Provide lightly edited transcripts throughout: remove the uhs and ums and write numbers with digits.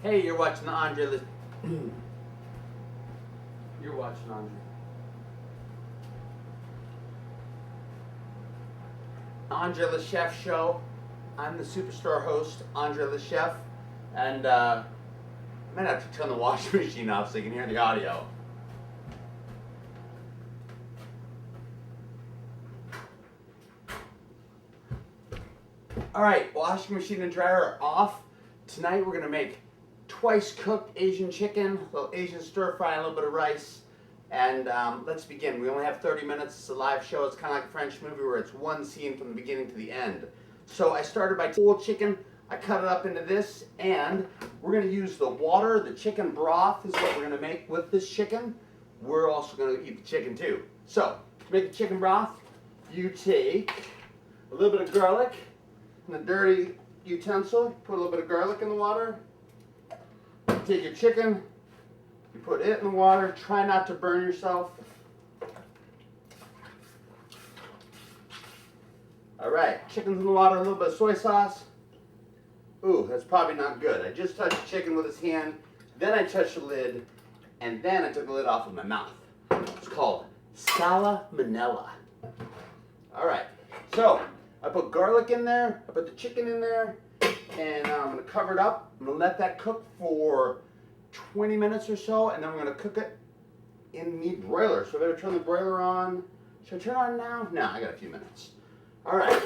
Hey, you're watching the You're watching Andre Le Chef show. I'm the superstar host, Andre Le Chef, and I might have to turn the washing machine off so you can hear the audio. All right, washing machine and dryer are off. Tonight we're gonna make twice cooked Asian chicken, a little Asian stir fry, a little bit of rice, and let's begin. We only have 30 minutes. It's a live show. It's kind of like a French movie where it's one scene from the beginning to the end. So I started by whole chicken. I cut it up into this, and we're gonna use the water. The chicken broth is what we're gonna make with this chicken. We're also gonna eat the chicken too. So to make the chicken broth, you take a little bit of garlic in a dirty utensil. Put a little bit of garlic in the water. You take your chicken, you put it in the water. Try not to burn yourself. All right, chicken's in the water, a little bit of soy sauce. Ooh, that's probably not good. I just touched the chicken with his hand, then I touched the lid, and then I took the lid off with my mouth. It's called salmonella. All right, so I put garlic in there, I put the chicken in there, and I'm gonna cover it up. I'm gonna let that cook for 20 minutes or so, and then we're gonna cook it in the broiler. So I better turn the broiler on. Should I turn it on now? No, I got a few minutes. All right.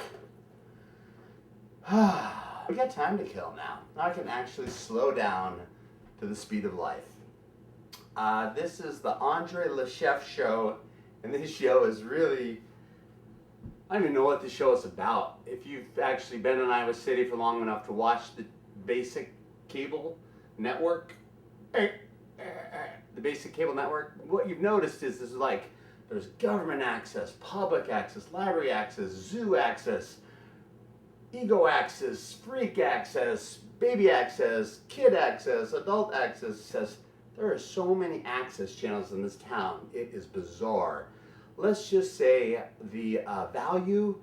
We got time to kill now. Now I can actually slow down to the speed of life. This is the Andre Le Chef show, and this show is really, I don't even know what this show is about. If you've actually been in Iowa City for long enough to watch the basic cable network, what you've noticed is this is like, there's government access, public access, library access, zoo access, ego access, freak access, baby access, kid access, adult access. There are so many access channels in this town. It is bizarre. Let's just say the value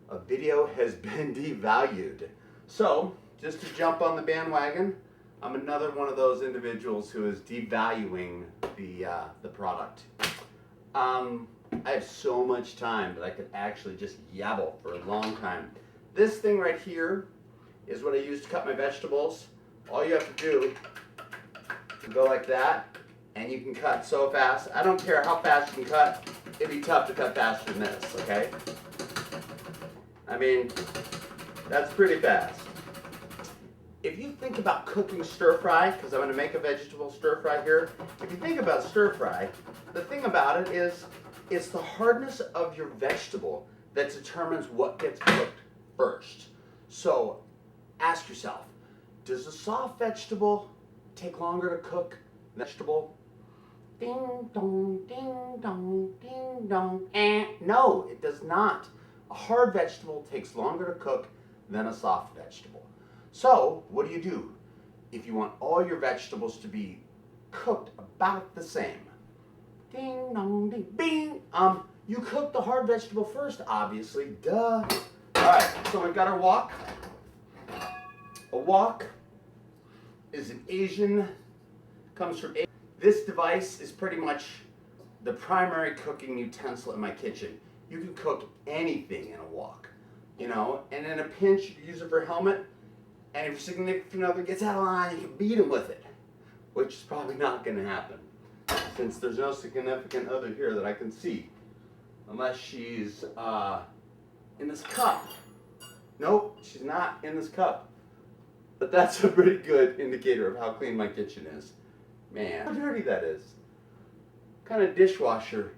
of video has been devalued. So, just to jump on the bandwagon, I'm another one of those individuals who is devaluing the product. I have so much time that I could actually just yabble for a long time. This thing right here is what I use to cut my vegetables. All you have to do is go like that, and you can cut so fast. I don't care how fast you can cut. It'd be tough to cut faster than this, okay? I mean, that's pretty fast. If you think about cooking stir fry, because I'm going to make a vegetable stir fry here. If you think about stir fry, the thing about it is, it's the hardness of your vegetable that determines what gets cooked first. So, ask yourself, does a soft vegetable take longer to cook than vegetable? Ding dong, ding dong, ding dong. No, it does not. A hard vegetable takes longer to cook than a soft vegetable. So, what do? If you want all your vegetables to be cooked about the same, ding dong, ding, bing. You cook the hard vegetable first, obviously. Duh. All right. So we've got our wok. A wok is an Asian. Comes from Asia. This device is pretty much the primary cooking utensil in my kitchen. You can cook anything in a wok, you know, and in a pinch, you can use it for a helmet, and if your significant other gets out of line, you can beat him with it, which is probably not going to happen, since there's no significant other here that I can see, unless she's in this cup. Nope, she's not in this cup, but that's a pretty good indicator of how clean my kitchen is. Man, how dirty that is. What kind of dishwasher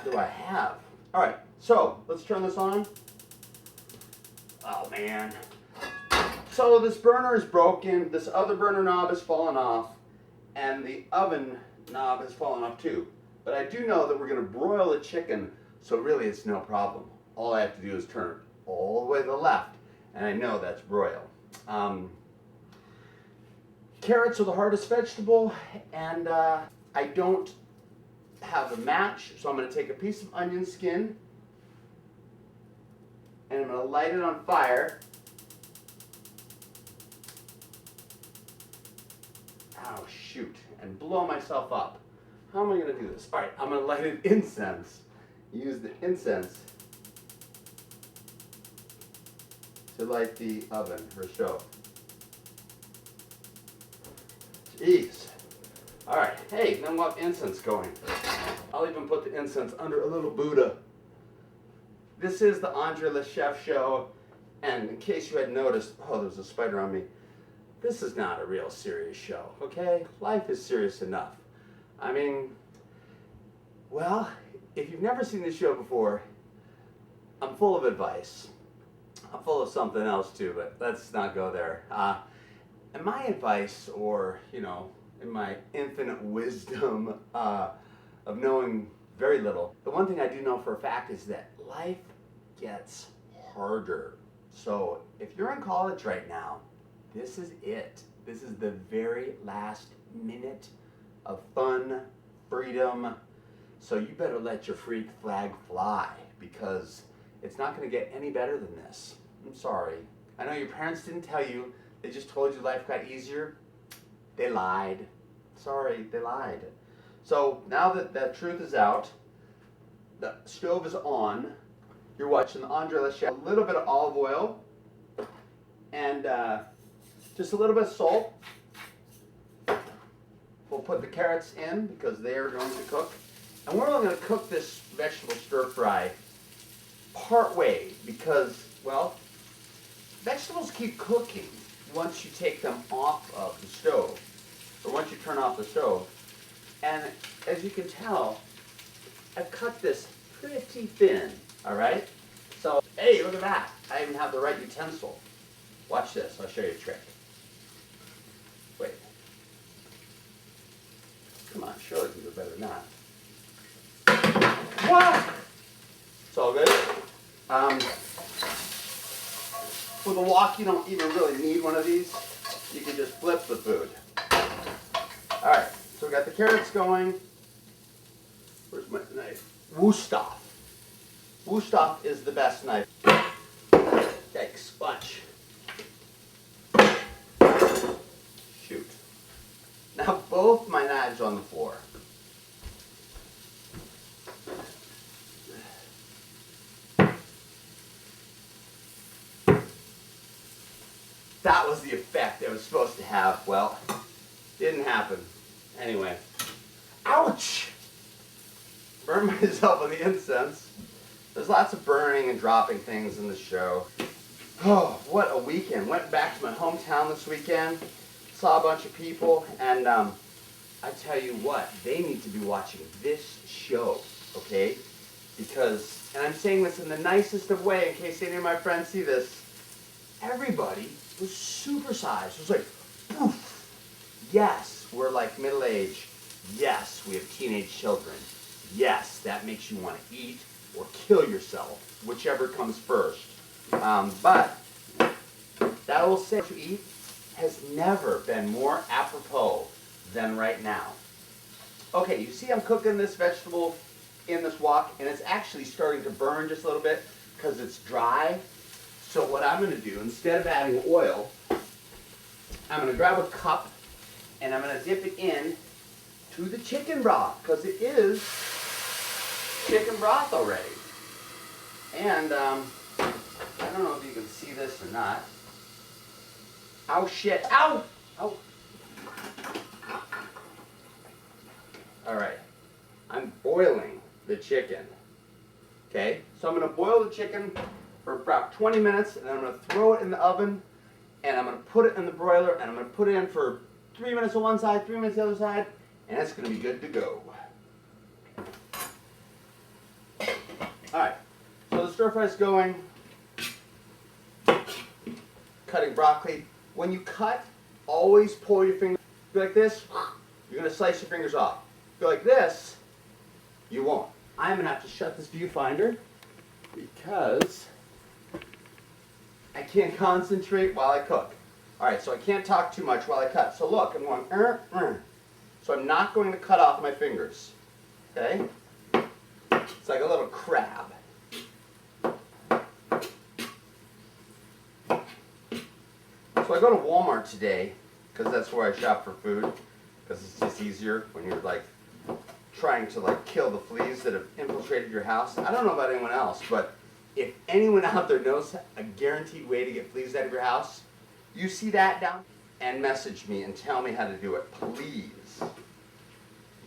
do I have? All right, so let's turn this on. Oh man. So this burner is broken, this other burner knob has fallen off, and the oven knob has fallen off too. But I do know that we're gonna broil the chicken, so really it's no problem. All I have to do is turn it all the way to the left, and I know that's broil. Carrots are the hardest vegetable, and I don't have a match, so I'm going to take a piece of onion skin, and I'm going to light it on fire, Oh, shoot. And blow myself up. How am I going to do this? All right, I'm going to light an incense. Use the incense to light the oven or stove. Jeez. All right, hey, then we'll have incense going. I'll even put the incense under a little Buddha. This is the Andre Le Chef show, and in case you had noticed, oh, there's a spider on me. This is not a real serious show, okay? Life is serious enough. I mean, well, if you've never seen this show before, I'm full of advice. I'm full of something else too, but let's not go there. And my advice, or, you know, in my infinite wisdom of knowing very little, the one thing I do know for a fact is that life gets harder. So if you're in college right now, this is it. This is the very last minute of fun, freedom. So you better let your freak flag fly, because it's not going to get any better than this. I'm sorry. I know your parents didn't tell you. They just told you life got easier. They lied. Sorry, they lied. So now that that truth is out, the stove is on. You're watching the Andre Le Chef. A little bit of olive oil and just a little bit of salt. We'll put the carrots in because they are going to cook. And we're only going to cook this vegetable stir fry part way because, well, vegetables keep cooking once you take them off of the stove, or once you turn off the stove. And as you can tell, I've cut this pretty thin, all right? So, hey, look at that. I even have the right utensil. Watch this, I'll show you a trick. Wait. Come on, surely you can do better than that. What? It's all good. For the wok, you don't even really need one of these. You can just flip the food. All right, so we got the carrots going. Where's my knife? Wusthof. Wusthof is the best knife. Yikes, watch. Shoot. Now both my knives are on the floor. That was the effect it was supposed to have. Well, didn't happen. Anyway. Ouch! Burned myself on the incense. There's lots of burning and dropping things in the show. Oh, what a weekend. Went back to my hometown this weekend. Saw a bunch of people. And I tell you what, they need to be watching this show, okay? Because, and I'm saying this in the nicest of way in case any of my friends see this, everybody was supersized. It was like, poof. Yes, we're like middle-aged. Yes, we have teenage children. Yes, that makes you want to eat or kill yourself, whichever comes first. But that will say to eat has never been more apropos than right now. Okay, you see I'm cooking this vegetable in this wok, and it's actually starting to burn just a little bit because it's dry. So what I'm going to do, instead of adding oil, I'm going to grab a cup and I'm going to dip it in to the chicken broth, because it is chicken broth already. And I don't know if you can see this or not. Ow, shit. Ow! Ow! All right. I'm boiling the chicken. Okay? So I'm going to boil the chicken for about 20 minutes, and then I'm going to throw it in the oven, and I'm going to put it in the broiler, and I'm going to put it in for 3 minutes on one side, 3 minutes on the other side, and it's going to be good to go. Alright, so the stir fry's going. Cutting broccoli. When you cut, always pull your finger like this. You're going to slice your fingers off. Go like this, you won't. I'm going to have to shut this viewfinder because I can't concentrate while I cook. Alright, so I can't talk too much while I cut. So look, I'm going, So I'm not going to cut off my fingers. Okay? It's like a little crab. So I go to Walmart today, because that's where I shop for food. because it's just easier when you're like trying to like kill the fleas that have infiltrated your house. I don't know about anyone else, but if anyone out there knows a guaranteed way to get fleas out of your house, you see that down and message me and tell me how to do it, please.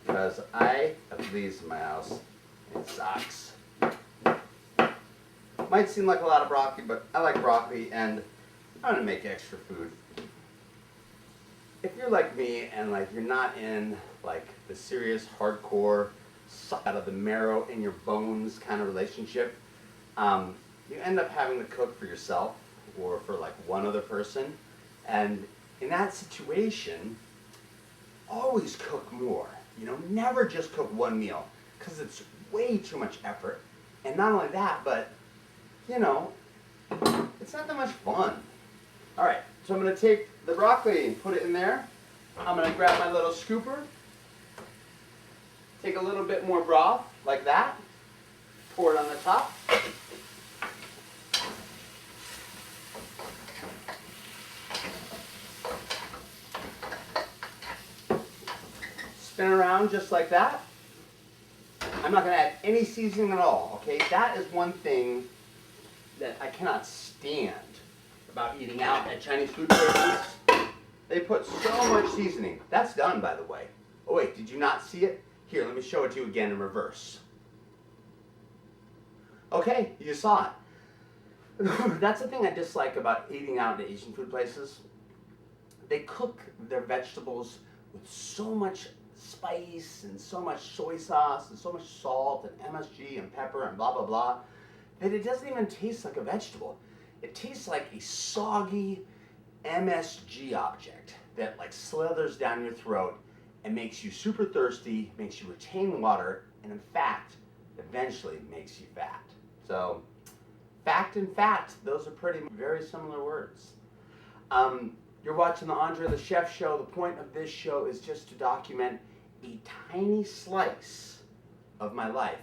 Because I have fleas in my house and it sucks. Might seem like a lot of broccoli, but I like broccoli and I'm gonna make extra food. If you're like me and like you're not in like the serious hardcore suck out of the marrow in your bones kind of relationship, you end up having to cook for yourself or for like one other person. And in that situation, always cook more. You know, never just cook one meal because it's way too much effort. And not only that, but you know, it's not that much fun. All right, so I'm gonna take the broccoli and put it in there. I'm gonna grab my little scooper, take a little bit more broth like that, pour it on the top. Spin around just like that. I'm not gonna add any seasoning at all, okay? That is one thing that I cannot stand about eating out at Chinese food places. They put so much seasoning. That's done, by the way. Oh wait, did you not see it? Here, let me show it to you again in reverse. Okay, you saw it. That's the thing I dislike about eating out at Asian food places. They cook their vegetables with so much spice and so much soy sauce and so much salt and MSG and pepper and blah blah blah that it doesn't even taste like a vegetable. It tastes like a soggy MSG object that like slithers down your throat and makes you super thirsty, makes you retain water, and in fact, eventually makes you fat. So, fact and fat, those are very similar words. You're watching the Andre the Chef show. The point of this show is just to document a tiny slice of my life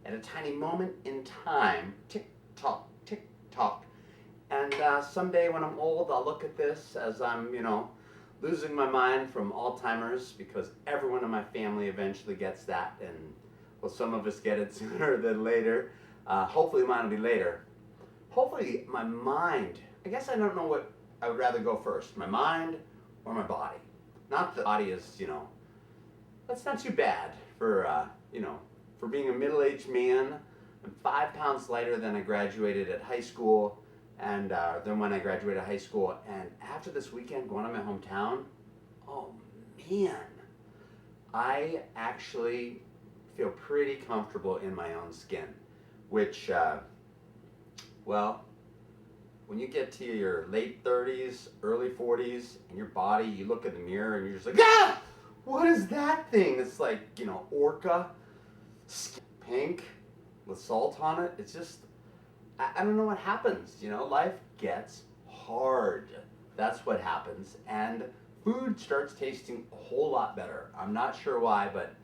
at a tiny moment in time. Tick tock, tick tock. And someday when I'm old, I'll look at this as I'm, you know, losing my mind from Alzheimer's, because everyone in my family eventually gets that, and well, some of us get it sooner than later. Hopefully mine will be later. Hopefully my mind, I guess I don't know what I would rather go first, my mind or my body. Not that the body is, you know, that's not too bad for, you know, for being a middle-aged man. I'm 5 pounds lighter than I graduated at high school, and then when I graduated high school, and after this weekend going to my hometown, oh man, I actually feel pretty comfortable in my own skin, which, well, when you get to your late 30s, early 40s, and your body, you look in the mirror and you're just like, ah, what is that thing? It's like, you know, orca, pink, with salt on it. It's just, I don't know what happens, you know, life gets hard. That's what happens, and food starts tasting a whole lot better. I'm not sure why, but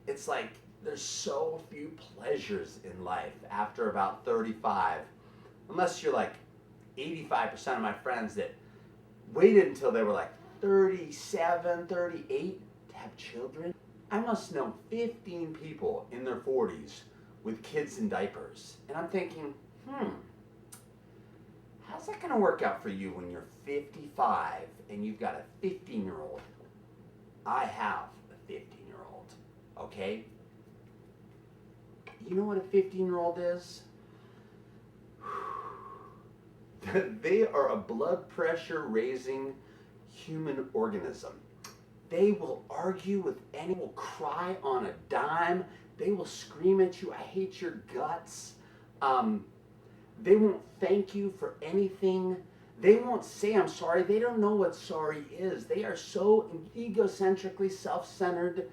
it's like there's so few pleasures in life after about 35, unless you're like 85% of my friends that waited until they were like 37, 38 to have children. I must know 15 people in their 40s with kids in diapers. And I'm thinking, how's that gonna work out for you when you're 55 and you've got a 15-year-old? I have a 15-year-old, okay? You know what a 15-year-old is? They are a blood pressure raising human organism. They will argue with anyone, will cry on a dime. They will scream at you, I hate your guts. They won't thank you for anything. They won't say I'm sorry. They don't know what sorry is. They are so egocentrically self-centered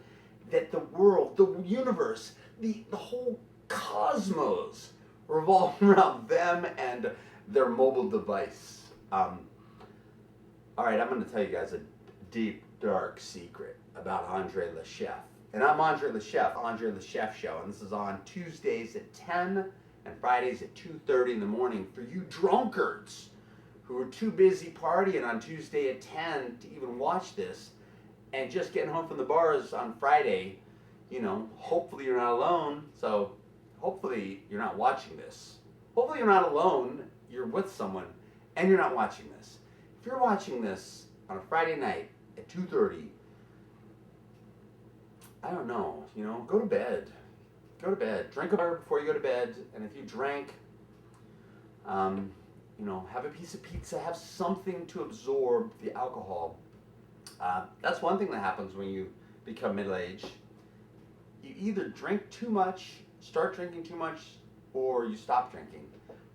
that the world, the universe, the whole cosmos revolve around them and their mobile device. All right, I'm going to tell you guys a deep, dark secret about Andre the Chef. And I'm Andre the Chef, Andre the Chef Show, and this is on Tuesdays at 10 and Fridays at 2:30 in the morning for you drunkards who are too busy partying on Tuesday at 10 to even watch this. and just getting home from the bars on Friday, you know, hopefully you're not alone. So hopefully you're not watching this. Hopefully you're not alone. You're with someone and you're not watching this. If you're watching this on a Friday night at 2:30, I don't know, you know, go to bed. Go to bed. Drink a beer before you go to bed. And if you drank, you know, have a piece of pizza, have something to absorb the alcohol. That's one thing that happens when you become middle-aged. You either drink too much, start drinking too much, or you stop drinking.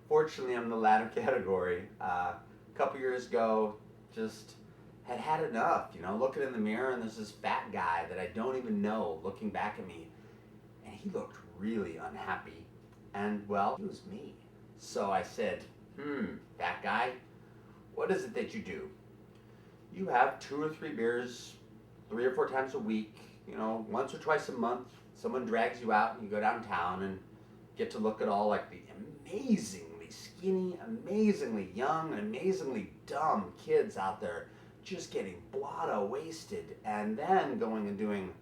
Fortunately, I'm in the latter category. A couple years ago, just had enough, you know, looking in the mirror and there's this fat guy that I don't even know looking back at me, and he looked really unhappy, and well, he was me. So I said, fat guy, what is it that you do? You have 2 or 3 beers 3 or 4 times a week, you know, once or twice a month, someone drags you out and you go downtown and get to look at all like the amazingly skinny, amazingly young, and amazingly dumb kids out there just getting blotto wasted and then going and doing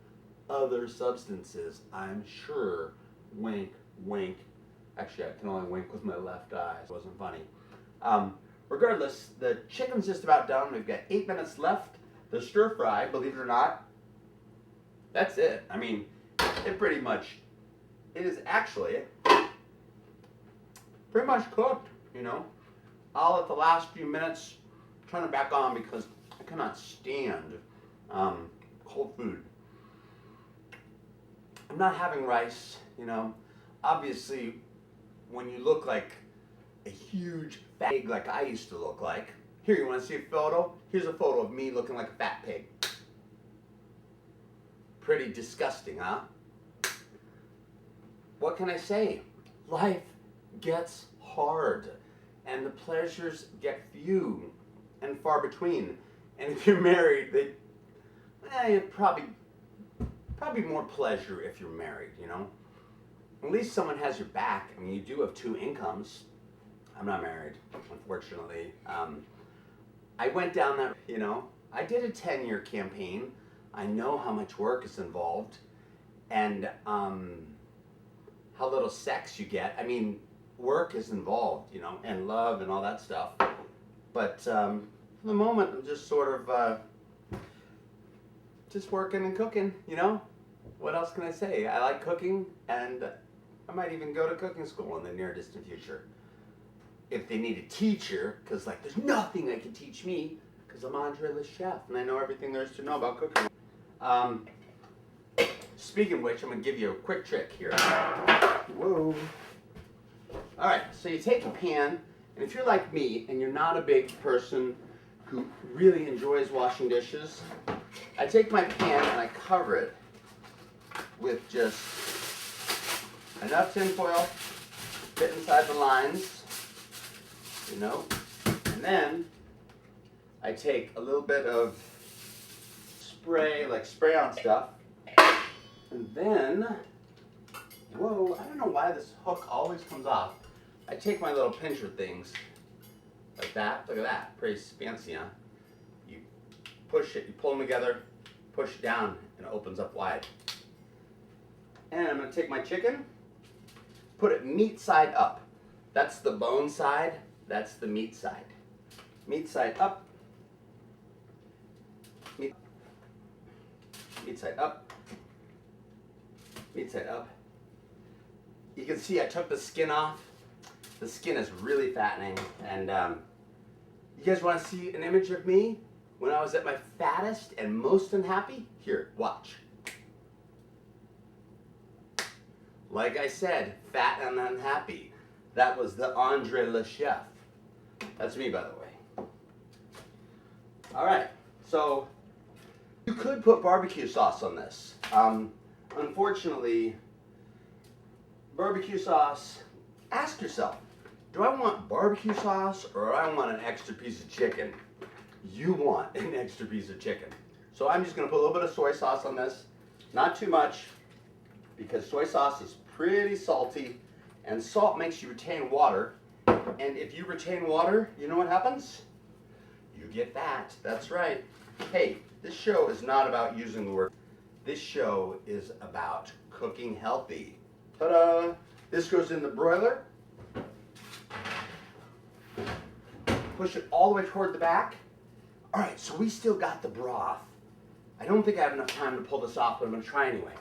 other substances, I'm sure. Wink, wink. Actually, I can only wink with my left eye. It wasn't funny. Regardless, the chicken's just about done. We've got 8 minutes left. The stir fry, believe it or not, that's it. I mean, it is actually pretty much cooked, you know. I'll, at the last few minutes, turn it back on because I cannot stand cold food. I'm not having rice, you know. Obviously, when you look like a huge fat pig like I used to look like. Here, you want to see a photo? Here's a photo of me looking like a fat pig. Pretty disgusting, huh? What can I say? Life gets hard, and the pleasures get few and far between. And if you're married, probably more pleasure if you're married, you know? At least someone has your back. I mean, you do have 2 incomes. I'm not married, unfortunately. I went down that, you know, I did a 10-year campaign. I know how much work is involved and how little sex you get. I mean, work is involved, you know, and love and all that stuff. But for the moment, I'm just sort of just working and cooking, you know? What else can I say? I like cooking, and I might even go to cooking school in the near distant future. If they need a teacher, because like there's nothing they can teach me, because I'm Andre the chef, and I know everything there is to know about cooking. Speaking of which, I'm going to give you a quick trick here. Whoa. Alright, so you take a pan, and if you're like me, and you're not a big person who really enjoys washing dishes, I take my pan and I cover it with just enough tin foil, fit inside the lines, you know, and then I take a little bit of spray, like spray on stuff, and then, whoa, I don't know why this hook always comes off. I take my little pincher things, like that, look at that, pretty fancy, huh? You push it, you pull them together, push it down, and it opens up wide. And I'm going to take my chicken, put it meat side up. That's the bone side, that's the meat side. Meat side up, meat side up, meat side up. You can see I took the skin off. The skin is really fattening, and you guys want to see an image of me when I was at my fattest and most unhappy? Here, watch. Like I said, fat and unhappy. That was the Andre le Chef. That's me, by the way. All right, so you could put barbecue sauce on this. Unfortunately, barbecue sauce, ask yourself, do I want barbecue sauce or do I want an extra piece of chicken? You want an extra piece of chicken. So I'm just going to put a little bit of soy sauce on this. Not too much, because soy sauce is pretty salty, and salt makes you retain water. And if you retain water, you know what happens? You get fat. That's right. Hey, This show is not about using the word. This show is about cooking healthy. Ta-da! This goes in the broiler. Push it all the way toward the back. All right, so we still got the broth. I don't think I have enough time to pull this off, but I'm gonna try anyway.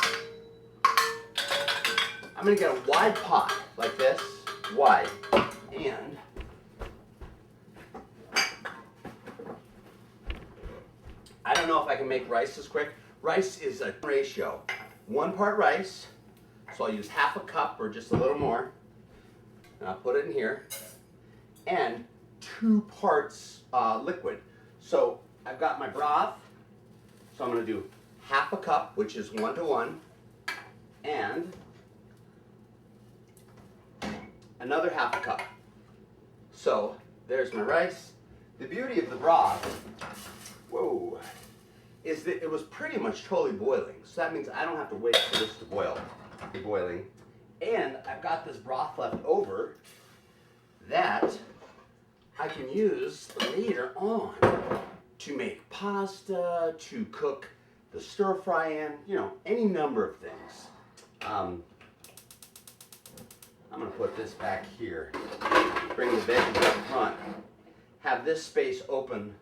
I'm gonna get a wide pot like this, wide, and I don't know if I can make rice this quick. Rice is a ratio. 1 part rice, so I'll use half a cup or just a little more, and I'll put it in here, and 2 parts liquid. So I've got my broth, so I'm gonna do half a cup, which is 1 to 1, and another half a cup. So there's my rice. The beauty of the broth, whoa, is that it was pretty much totally boiling. So that means I don't have to wait for this to be boiling. And I've got this broth left over that I can use later on to make pasta, to cook the stir fry in, you know, any number of things. I'm gonna put this back here, bring the veggies up front, have this space open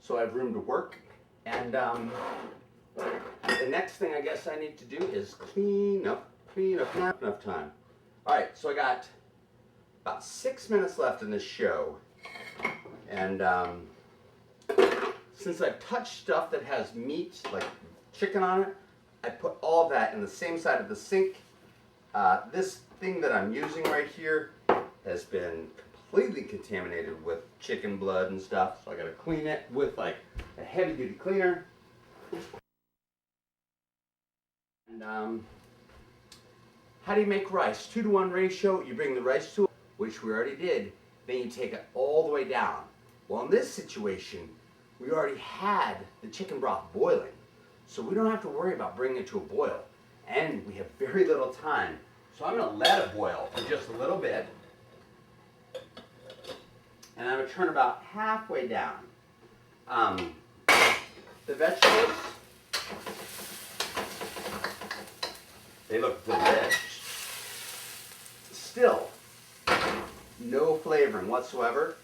so I have room to work. And the next thing I guess I need to do is clean up, not enough time. All right, so I got about 6 minutes left in this show. And since I've touched stuff that has meat, like chicken on it, I put all of that in the same side of the sink. This thing that I'm using right here has been completely contaminated with chicken blood and stuff, so I gotta clean it with like a heavy duty cleaner. And how do you make rice? 2 to 1 ratio, you bring the rice to it, which we already did, then you take it all the way down. Well, in this situation, we already had the chicken broth boiling, so we don't have to worry about bringing it to a boil. And we have very little time. So I'm gonna let it boil for just a little bit. And I'm gonna turn about halfway down. The vegetables, they look delicious. Still, no flavoring whatsoever.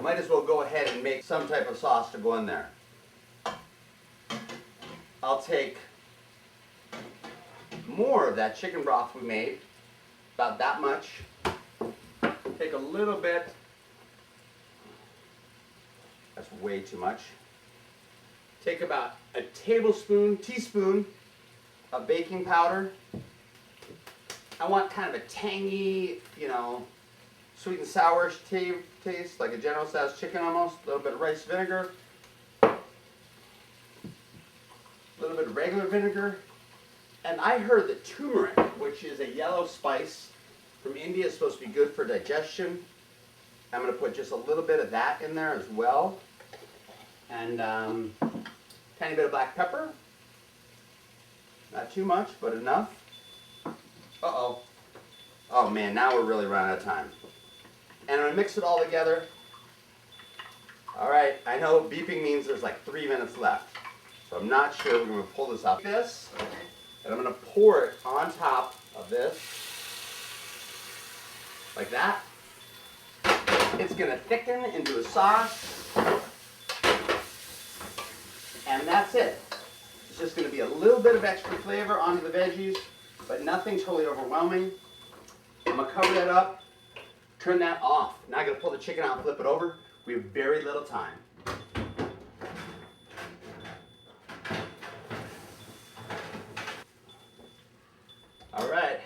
Might as well go ahead and make some type of sauce to go in there. I'll take more of that chicken broth we made, about that much. Take a little bit, that's way too much. Take about a teaspoon of baking powder. I want kind of a tangy, you know, sweet and sour taste, like a General Tso's chicken almost. A little bit of rice vinegar. A little bit of regular vinegar. And I heard that turmeric, which is a yellow spice from India, is supposed to be good for digestion. I'm going to put just a little bit of that in there as well. And tiny bit of black pepper. Not too much, but enough. Uh-oh. Oh man, now we're really running out of time. And I'm going to mix it all together. All right, I know beeping means there's like 3 minutes left. So I'm not sure we're going to pull this out. This, and I'm going to pour it on top of this. Like that. It's going to thicken into a sauce. And that's it. It's just going to be a little bit of extra flavor onto the veggies, but nothing totally overwhelming. I'm going to cover that up, turn that off. Now I'm going to pull the chicken out and flip it over. We have very little time. All right,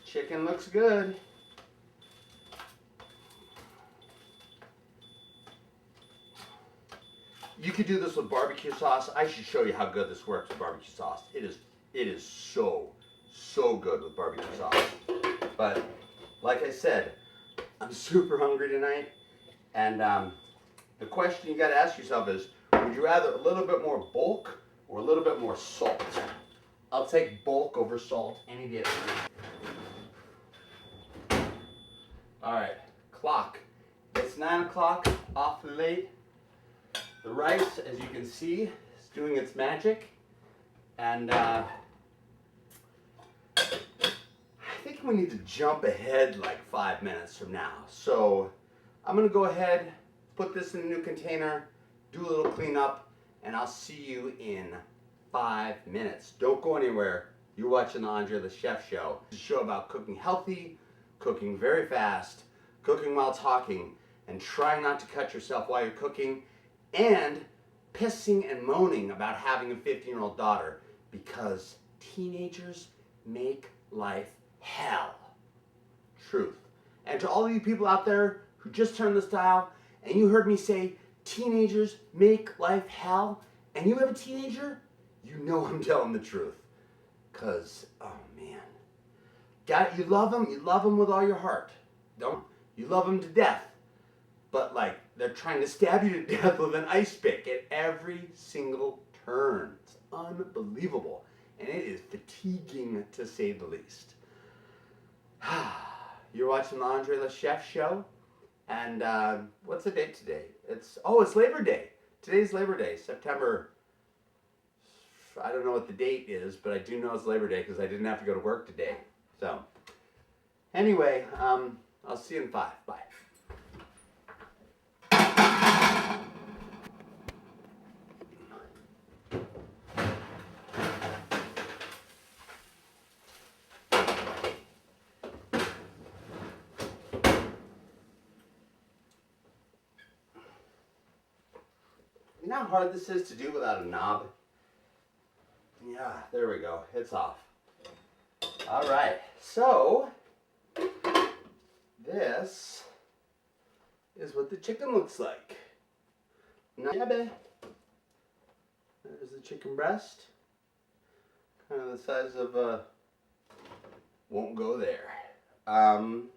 chicken looks good. You could do this with barbecue sauce. I should show you how good this works with barbecue sauce. It is so good with barbecue sauce. But like I said, I'm super hungry tonight, and the question you got to ask yourself is, would you rather a little bit more bulk or a little bit more salt? I'll take bulk over salt any day. All right, clock. It's 9 o'clock, awfully late. The rice, as you can see, is doing its magic. And I think we need to jump ahead like 5 minutes from now. So I'm gonna go ahead, put this in a new container, do a little cleanup, and I'll see you in 5 minutes. Don't go anywhere. You're watching the Andre the Chef Show. It's a show about cooking healthy, cooking very fast, cooking while talking, and trying not to cut yourself while you're cooking, and pissing and moaning about having a 15-year-old daughter, because teenagers make life hell. Truth. And to all of you people out there who just turned this dial and you heard me say teenagers make life hell, and you have a teenager, you know I'm telling the truth. Because, oh man. You love them with all your heart. Don't you love them to death. But like, they're trying to stab you to death with an ice pick at every single turn. It's unbelievable. And it is fatiguing, to say the least. You're watching the Andre the Chef Show. And what's the date today? It's Labor Day. Today's Labor Day, September. I don't know what the date is, but I do know it's Labor Day because I didn't have to go to work today. So, anyway, I'll see you in 5. Bye. You know how hard this is to do without a knob? Yeah, there we go. It's off. All right, so this is what the chicken looks like. There's the chicken breast. Kind of the size of won't go there. And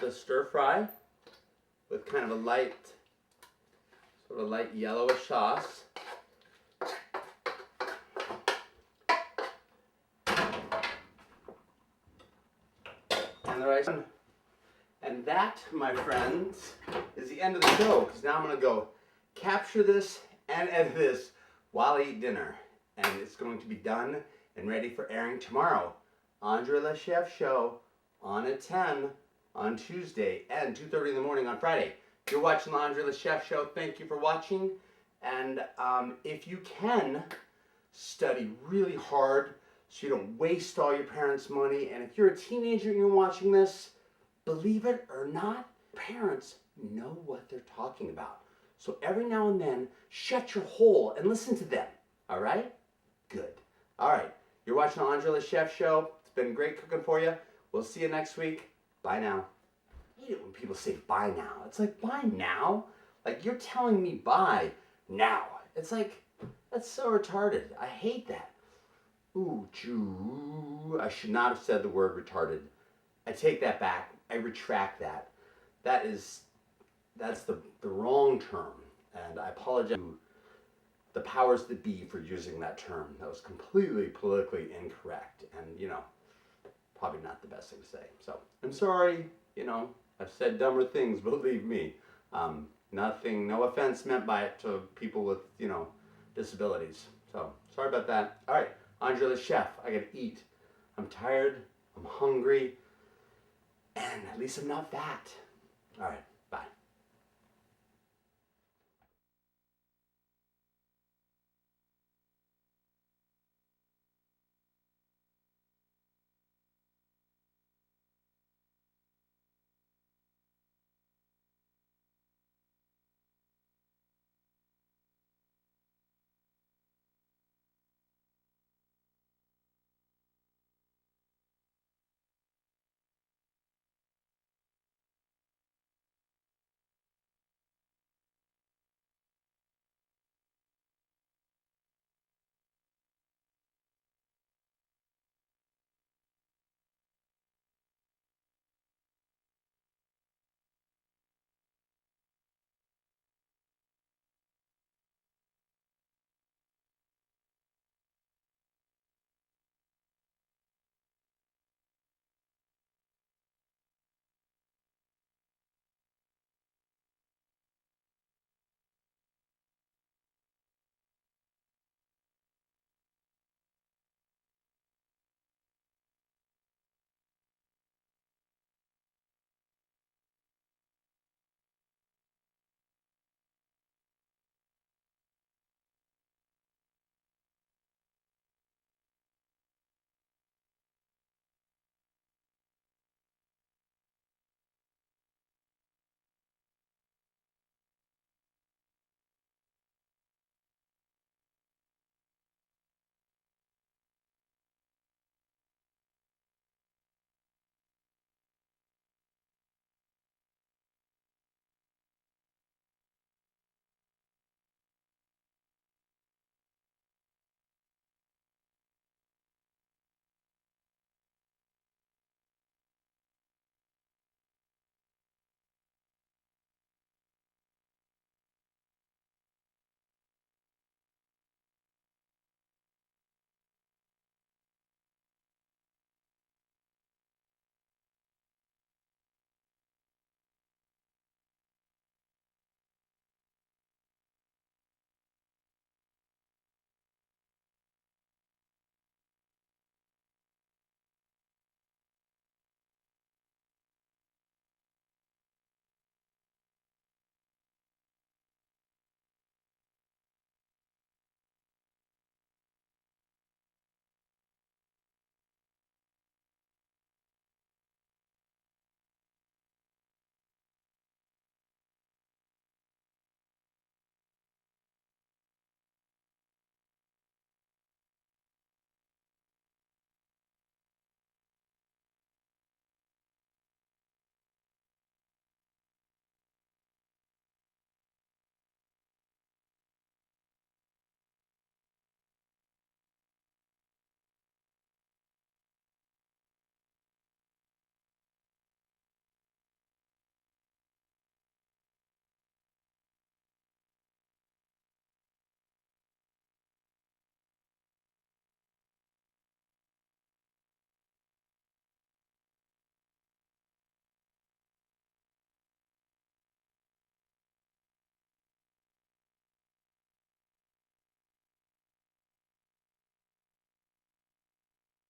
the stir fry with kind of a light, sort of light yellowish sauce. And the rice. And that, my friends, is the end of the show, because now I'm going to go capture this and edit this while I eat dinner. And it's going to be done and ready for airing tomorrow. Andre the Chef Show on at 10 on Tuesday and 2:30 in the morning on Friday. If you're watching the Andre the Chef Show, thank you for watching. And if you can, study really hard so you don't waste all your parents' money. And if you're a teenager and you're watching this, believe it or not, parents know what they're talking about. So every now and then, shut your hole and listen to them. All right? Good. All right. You're watching the Andre the Chef Show. It's been great cooking for you. We'll see you next week. Bye now. I hate it when people say bye now. It's like, bye now? Like, you're telling me bye now. It's like, that's so retarded. I hate that. Ooh, I should not have said the word retarded. I take that back. I retract that. That's the wrong term. And I apologize to the powers that be for using that term. That was completely politically incorrect. And, you know, probably not the best thing to say. So, I'm sorry, you know, I've said dumber things, believe me. No offense meant by it to people with, you know, disabilities. So, sorry about that. All right, Andre the Chef, I gotta eat. I'm tired, I'm hungry, and at least I'm not fat. All right.